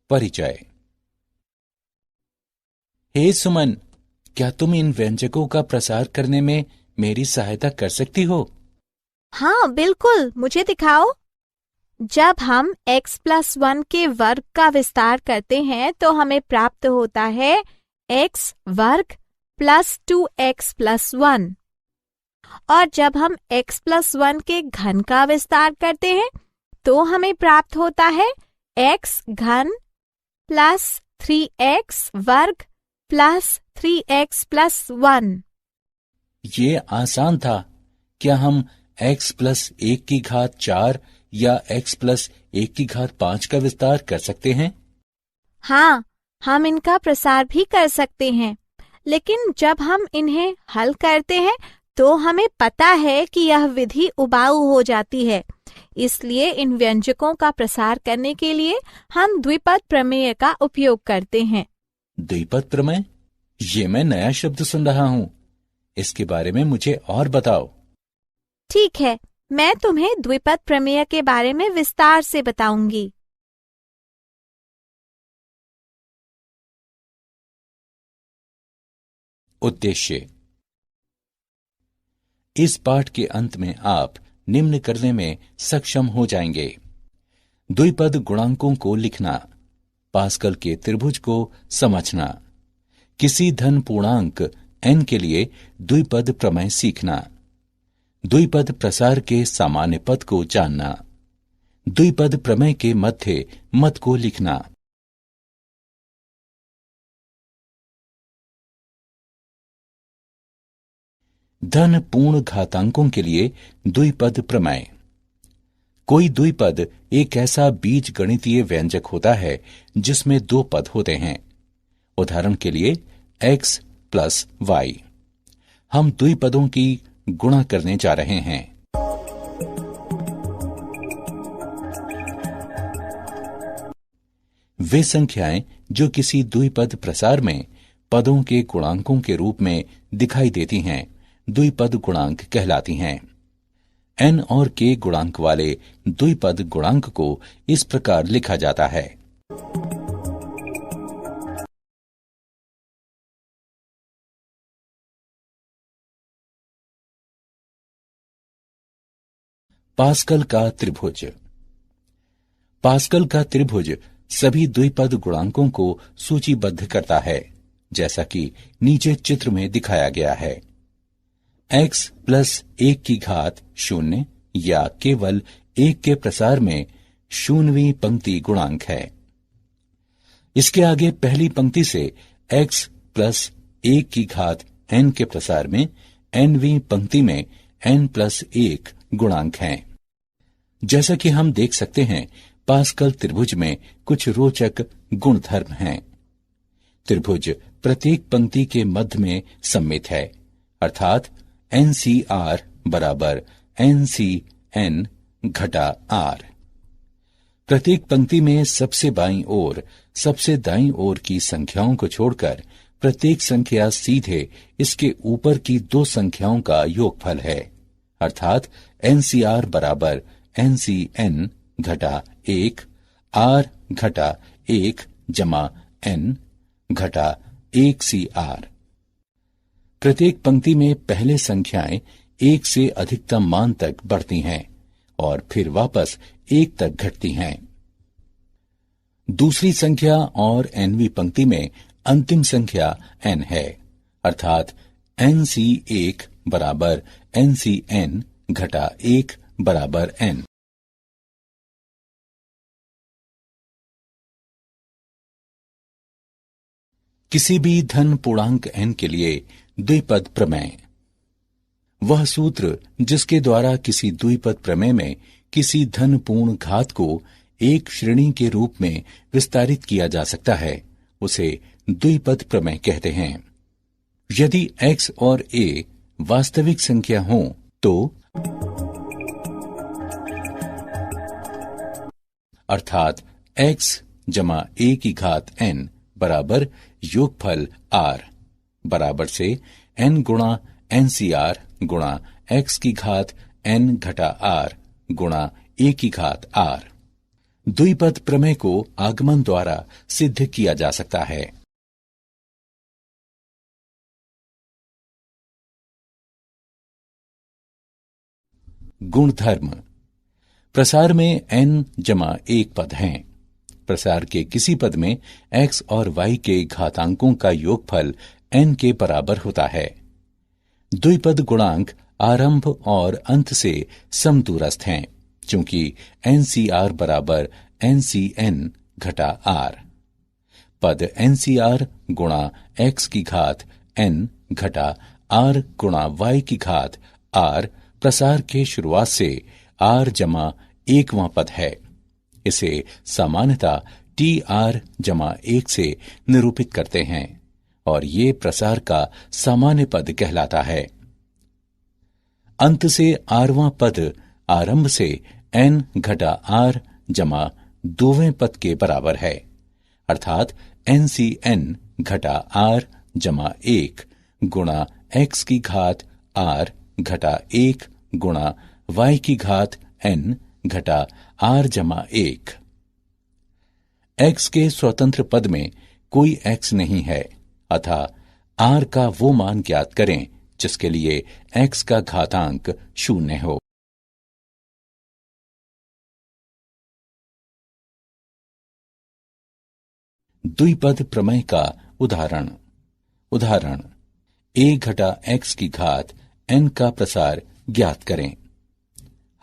परिचय। हे सुमन, क्या तुम इन व्यंजकों का प्रसार करने में मेरी सहायता कर सकती हो? हाँ बिल्कुल, मुझे दिखाओ। जब हम x+1 के वर्ग का विस्तार करते हैं तो हमें प्राप्त होता है x वर्ग प्लस 2x+1। और जब हम x+1 के घन का विस्तार करते हैं तो हमें प्राप्त होता है x घन प्लस 3x वर्ग प्लस 3x+1। ये आसान था। क्या हम x+1⁴ या x+1⁵ का विस्तार कर सकते हैं? हाँ, हम इनका प्रसार भी कर सकते हैं, लेकिन जब हम इन्हें हल करते हैं तो हमें पता है कि यह विधि उबाऊ हो जाती है। इसलिए इन व्यंजकों का प्रसार करने के लिए हम द्विपद प्रमेय का उपयोग करते हैं। द्विपद प्रमेय? ये मैं नया शब्द सुन रहा हूं। इसके बारे में मुझे और बताओ। ठीक है, मैं तुम्हें द्विपद प्रमेय के बारे में विस्तार से बताऊंगी। उद्देश्य। इस पाठ के अंत में आप निम्न करने में सक्षम हो जाएंगे: द्विपद गुणांकों को लिखना, पास्कल के त्रिभुज को समझना, किसी धन पूर्णांक n के लिए द्विपद प्रमेय सीखना, द्विपद प्रसार के सामान्य पद को जानना, द्विपद प्रमेय के मध्य मत को लिखना। धन पूर्ण घातांकों के लिए द्विपद प्रमेय। कोई द्विपद एक ऐसा बीज गणितीय व्यंजक होता है जिसमें दो पद होते हैं। उदाहरण के लिए x प्लस y। हम द्विपदों की गुणा करने जा रहे हैं। वे संख्याएं जो किसी द्विपद प्रसार में पदों के गुणांकों के रूप में दिखाई देती हैं, द्विपद गुणांक कहलाती हैं। n और k गुणांक वाले द्विपद गुणांक को इस प्रकार लिखा जाता है: पास्कल का त्रिभुज। पास्कल का त्रिभुज सभी द्विपद गुणांकों को सूचीबद्ध करता है, जैसा कि नीचे चित्र में दिखाया गया है। x+1⁵ या केवल 1 के प्रसार में 0वीं पंक्ति गुणांक है। इसके आगे पहली पंक्ति से x+1⁵n के प्रसार में nवीं पंक्ति में n+1 गुणांक हैं। जैसा कि हम देख सकते हैं, पास्कल त्रिभुज में कुछ रोचक गुणधर्म हैं। त्रिभुज प्रत्येक पंक्ति के मध्य में सम्मित है, अर्थात NCR बराबर NCN घटा R। प्रत्येक पंक्ति में सबसे बाईं ओर सबसे दाईं ओर की संख्याओं को छोड़कर प्रत्येक संख्या सीधे इसके ऊपर की दो संख्याओं का योगफल है, अर्थात NCR बराबर NCN घटा 1 R घटा 1 जमा N घटा 1CR। प्रत्येक पंक्ति में पहले संख्याएं 1 से अधिकतम मान तक बढ़ती हैं और फिर वापस 1 तक घटती हैं। दूसरी संख्या और nवीं पंक्ति में अंतिम संख्या n है, अर्थात NC1 बराबर NCN घटा 1 बराबर n। किसी भी धन पूर्णांक n के लिए द्विपद प्रमेय। वह सूत्र जिसके द्वारा किसी द्विपद प्रमेय में किसी धन पूर्ण घात को एक श्रेणी के रूप में विस्तारित किया जा सकता है, उसे द्विपद प्रमेय कहते हैं। यदि x और a वास्तविक संख्या हों तो अर्थात x जमा a की घात n बराबर योगफल r बराबर से n गुणा NCR गुणा x की घात n घटा r गुणा a की घात r। द्विपद प्रमेय को आगमन द्वारा सिद्ध किया जा सकता है। गुणधर्म। प्रसार में n जमा 1 पद हैं। प्रसार के किसी पद में x और y के घातांकों का योगफल n के बराबर होता है। द्विपद गुणांक आरंभ और अंत से समदूरस्थ हैं, क्योंकि NCR बराबर NCN घटा R। पद NCR गुणा x की घात n घटा R गुणा y की घात R प्रसार के शुरुआत से R जमा 1वां पद है। इसे सामान्यतः TR जमा 1 से निरूपित करते हैं और ये प्रसार का सामान्य पद कहलाता है। अंत से आरवां पद आरंभ से n घटा R जमा 2वें पद के बराबर है, अर्थात NCN घटा R जमा 1 गुणा x की घात R घटा 1 गुणा y की घात n घटा R जमा 1। x के स्वतंत्र पद में कोई x नहीं है, अतः R का वो मान ज्ञात करें जिसके लिए x का घातांक 0 हो। द्विपद प्रमेय का उदाहरण। उदाहरण a घटा x की घात n का प्रसार ज्ञात करें।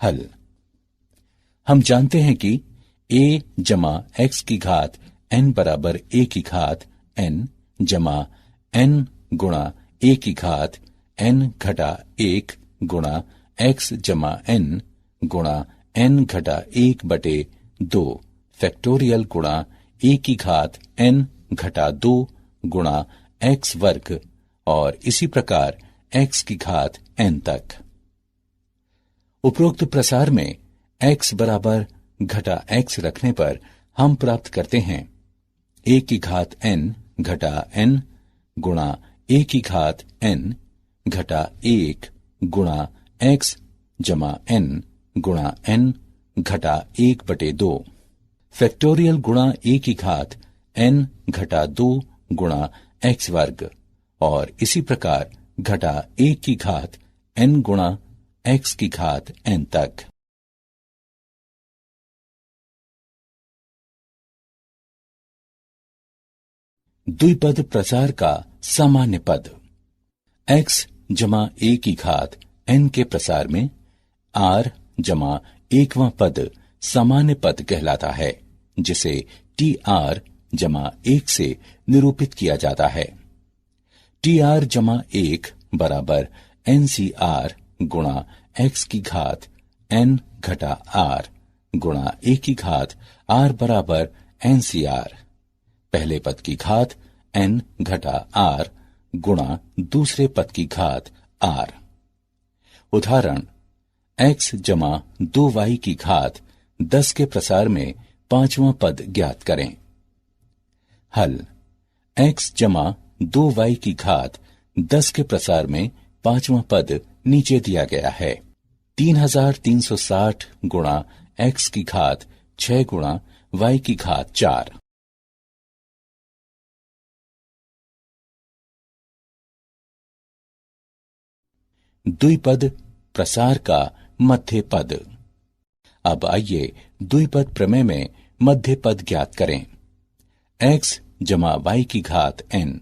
हल। हम जानते हैं कि a जमा x की घात n बराबर a की घात n जमा n गुणा a की घात n घटा 1 गुणा x जमा n गुणा n घटा 1 बटे 2 फैक्टोरियल गुणा a की घात n घटा 2 गुणा x वर्ग और इसी प्रकार x की घात n तक। उपरोक्त प्रसार में x बराबर घटा x रखने पर हम प्राप्त करते हैं a की घात n घटा n गुणा a की घात n घटा 1 गुणा x जमा n गुणा n घटा 1 बटे 2 फैक्टोरियल गुणा a की घात n घटा 2 गुणा x वर्ग और इसी प्रकार घटा 1 की घात n गुणा x की घात n तक। द्विपद प्रसार का सामान्य पद। x जमा a की घात n के प्रसार में r जमा 1वां पद सामान्य पद कहलाता है, जिसे TR जमा 1 से निरूपित किया जाता है। TR जमा 1 बराबर NCR गुणा x की घात n घटा r गुणा a की घात r बराबर NCR। पहले पद की घात n घटा r गुणा दूसरे पद की घात r। उदाहरण x जमा 2y की घात 10 के प्रसार में 5वां पद ज्ञात करें। हल। x जमा 2y की घात 10 के प्रसार में 5वां पद नीचे दिया गया है। 3360 गुणा x की घात 6 गुणा y की घात 4। द्विपद प्रसार का मध्य पद। अब आइए द्विपद प्रमेय में मध्य पद ज्ञात करें। x जमा y की घात n।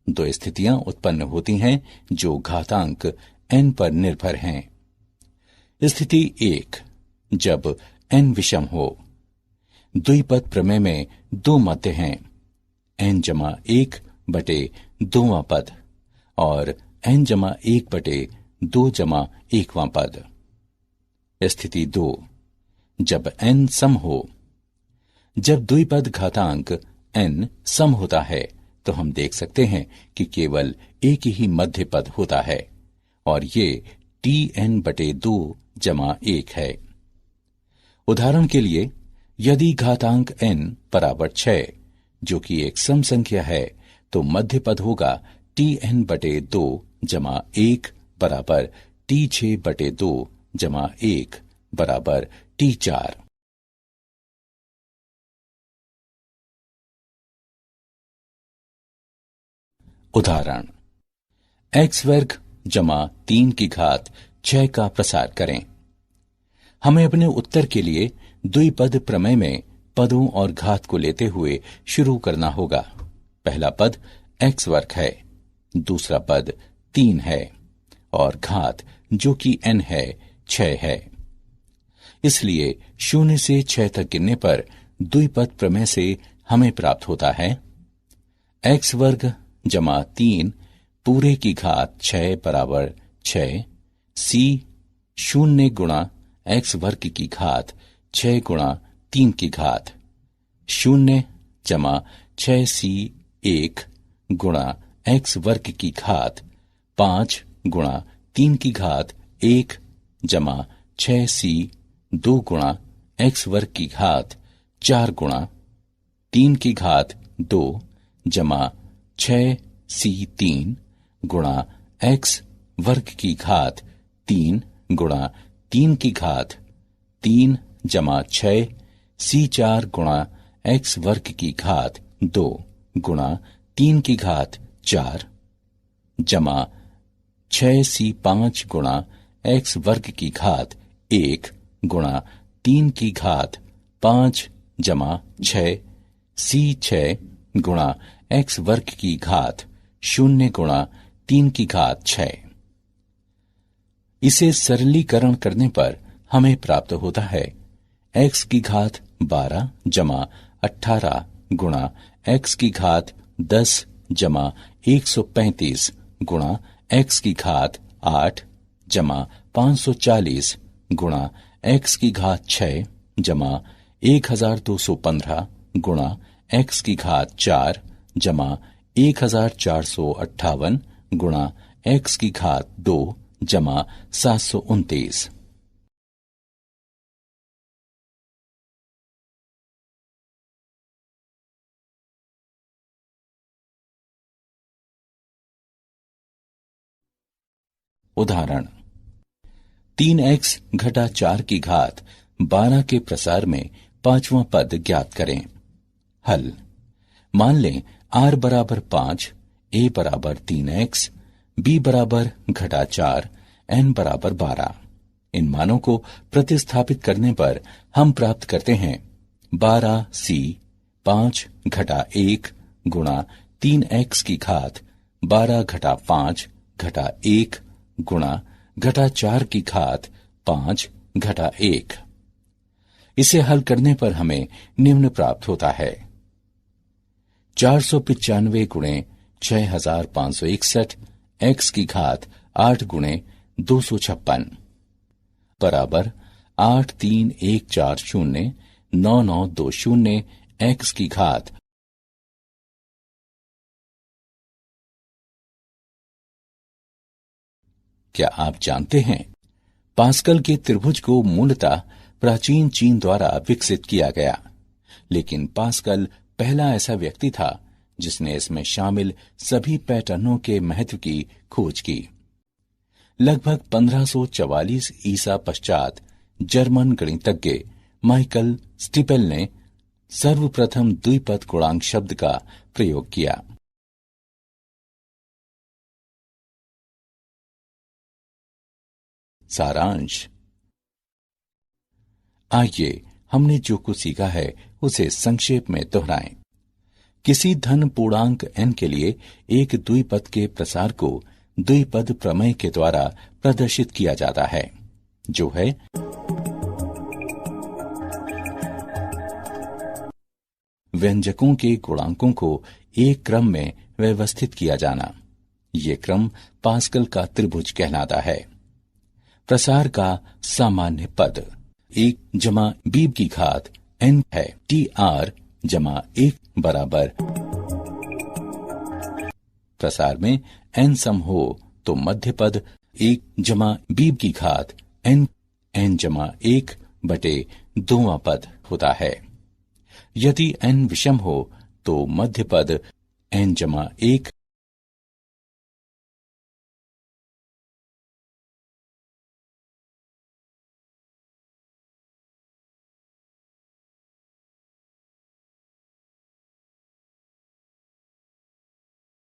दो स्थितियां उत्पन्न होती हैं जो घातांक n पर निर्भर हैं। स्थिति 1, जब n विषम हो। द्विपद प्रमेय में दो मध्य हैं, n जमा 1 बटे 2वां पद और n जमा 1 बटे 2 जमा 1वां पद। स्थिति 2, जब n सम हो। जब द्विपद घातांक n सम होता है तो हम देख सकते हैं कि केवल एक ही मध्य पद होता है और ये Tn बटे 2 जमा 1 है। उदाहरण के लिए, यदि घातांक n बराबर 6, जो कि एक सम संख्या है, तो मध्य पद होगा Tn बटे 2 जमा 1 बराबर T6 बटे 2 जमा 1 बराबर T4। उदाहरण, x वर्ग जमा 3 की घात 6 का प्रसार करें। हमें अपने उत्तर के लिए द्विपद प्रमेय में पदों और घात को लेते हुए शुरू करना होगा। पहला पद x वर्ग है, दूसरा पद 3 है और घात जो कि n है 6 है। इसलिए 0 से 6 तक गिनने पर द्विपद प्रमेय से हमें प्राप्त होता है x वर्ग जमा 3 पूरे की घात 6 बराबर 6 c 0 गुणा x वर्ग की घात 6 गुणा 3 की घात 0 जमा 6c 1 गुणा x वर्ग की घात 5 गुणा 3 की घात 1 जमा 6c 2 गुणा x वर्ग की घात 4 गुणा 3 की घात 2 जमा 6c 3 गुणा x वर्ग की घात 3 गुणा 3 की घात 3 जमा 6 c 4 गुणा x वर्ग की घात 2 गुणा 3 की घात 4 जमा 6c 5 गुणा x वर्ग की घात 1 गुणा 3 की घात 5 जमा 6 c 6 गुणा x वर्ग की घात 0 गुणा 3 की घात 6। इसे सरलीकरण करने पर हमें प्राप्त होता है x की घात 12 जमा 18 गुणा x की घात 10 जमा 135 गुणा x की घात 8 जमा 540 गुणा x की घात 6 जमा 1215 गुणा x की घात 4 जमा 1458 गुणा x की घात 2 जमा 729। उदाहरण, 3x घटा 4 की घात 12 के प्रसार में पांचवां पद ज्ञात करें। हल, मान लें r बराबर 5, a बराबर 3x, b बराबर घटा 4, n बराबर 12। इन मानों को प्रतिस्थापित करने पर हम प्राप्त करते हैं 12c 5 घटा 1 गुणा 3x की घात 12 घटा 5 घटा 1 गुणा घटा 4 की घात 5 घटा 1। इसे हल करने पर हमें निम्न प्राप्त होता है 495 गुणे 6561 x की घात 8 गुणे 256 बराबर 83140 9920 x की घात। क्या आप जानते हैं पास्कल के त्रिभुज को मूलतः प्राचीन चीन द्वारा विकसित किया गया, लेकिन पास्कल पहला ऐसा व्यक्ति था जिसने इसमें शामिल सभी पैटर्नों के महत्व की खोज की। लगभग 1544 ईसा पश्चात जर्मन गणितज्ञ माइकल स्टिपेल ने सर्वप्रथम द्विपद गुणांक शब्द का प्रयोग किया। सारांश, आइए हमने जो कुछ सीखा है उसे संक्षेप में दोहराएं। किसी धन पूर्णांक n के लिए एक द्विपद के प्रसार को द्विपद प्रमेय के द्वारा प्रदर्शित किया जाता है, जो है व्यंजकों के गुणांकों को एक क्रम में व्यवस्थित किया जाना। ये क्रम पास्कल का त्रिभुज कहलाता है। प्रसार का सामान्य पद 1 जमा b की घात n है। tr जमा 1 बराबर प्रसार में n सम हो तो मध्य पद 1 जमा b की घात n जमा 1 बटे 2वां पद होता है। यदि n विषम हो तो मध्य पद n जमा 1